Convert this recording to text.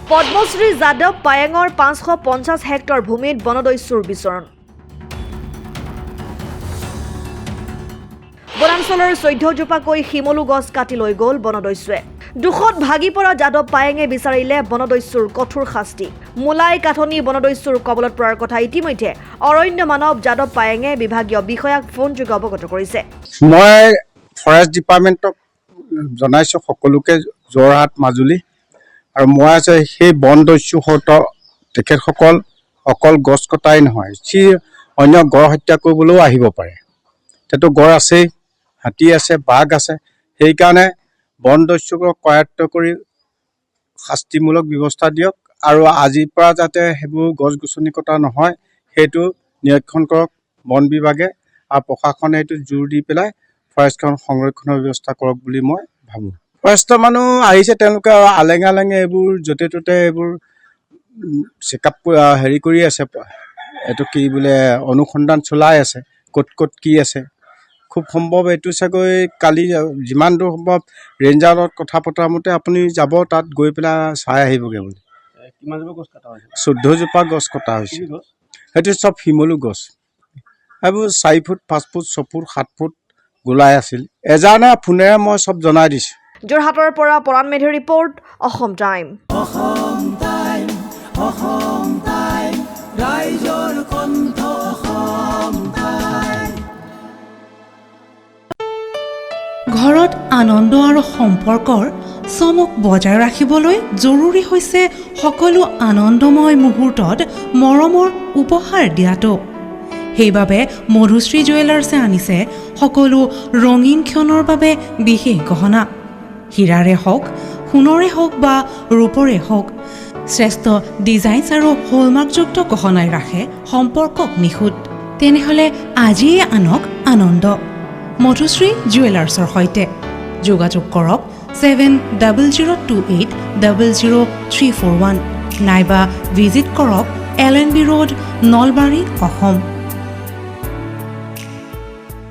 Padmashri Yadav পায়েঙৰ 550 hectare ভূমিত বনদস্যুৰ বিচৰণ। বনাঞ্চলৰ 14 জোপাকৈ শিমলু গছ কাটি লৈ গ'ল বনদস্যুৱে। দুখত ভাগি পৰা যাদৱ পায়েঙে বিচাৰিলে বনদস্যুৰ কঠোৰ শাস্তি। মোলাই কাঠনি বনদস্যুৰ কবলত পৰাৰ কথা ইতিমধ্যে অৰণ্য মানৱ যাদৱ পায়েঙে বিভাগীয় বিষয়াক ফোনযোগে অৱগত কৰিছে। মই ফৰেষ্ট ডিপাৰ্টমেণ্টক জনাইছোঁ সকলোকে যোৰহাট মাজুলী আৰু মই আছে সেই বনদস্যুহঁত তেখেতসকল অকল গছ কটাই নহয়, অন্য গড় হত্যা কৰিবলৈও আহিব পাৰে। সেইটো গড় আছেই, হাতী আছে, বাঘ আছে। সেইকাৰণে বনদস্যুক কৰায়ত্ব কৰি শাস্তিমূলক ব্যৱস্থা দিয়ক আৰু আজিৰ পৰা যাতে সেইবোৰ গছ গছনি কটা নহয় সেইটো নিৰীক্ষণ কৰক বন বিভাগে আৰু প্ৰশাসনে এইটো জোৰ দি পেলাই ফৰেষ্টখন সংৰক্ষণৰ ব্যৱস্থা কৰক বুলি মই ভাবোঁ। ফৰেষ্টৰ মানুহ আহিছে, তেওঁলোকে আলেঙে আলেঙে এইবোৰ য'তে ত'তে এইবোৰ চেকআপ হেৰি কৰি আছে, এইটো কি বোলে অনুসন্ধান চলাই আছে, ক'ত ক'ত কি আছে। খুব সম্ভৱ এইটো চাগৈ কালি যিমান দূৰ সম্ভৱ ৰেঞ্জাৰৰ লগত কথা পতাৰ মতে আপুনি যাব তাত গৈ পেলাই চাই আহিবগৈ বুলি। 14 জোপা গছ কটা হৈছে। সেইটো চব শিমলু গছ। সেইবোৰ 4 ফুট 5 ফুট 6 ফুট 7 ফুট গোলাই আছিল। এজানে ফোনেৰে মই চব জনাই দিছোঁ। যোৰহাটৰ পৰা পৰাণ মেধিৰ ৰিপৰ্ট, অসম টাইম। ঘৰত আনন্দ আৰু সম্পৰ্কৰ চমক বজাই ৰাখিবলৈ জৰুৰী হৈছে সকলো আনন্দময় মুহূৰ্তত মৰমৰ উপহাৰ দিয়াটো। সেইবাবে মধুশ্ৰী জুৱেলাৰ্ছে আনিছে সকলো ৰঙীন ক্ষণৰ বাবে বিশেষ গহনা। হীৰাৰে হওক, সোণৰে হওক বা ৰূপৰে হওক, শ্ৰেষ্ঠ ডিজাইনছ আৰু হলমাৰ্কযুক্ত গহনাই ৰাখে সম্পৰ্কক নিখুঁত। তেনেহ'লে আজিয়ে আনক আনন্দ মধুশ্ৰী জুৱেলাৰ্ছৰ সৈতে। যোগাযোগ কৰক 7002800341 নাইবা ভিজিট কৰক LNB ৰোড, নলবাৰী, অসম।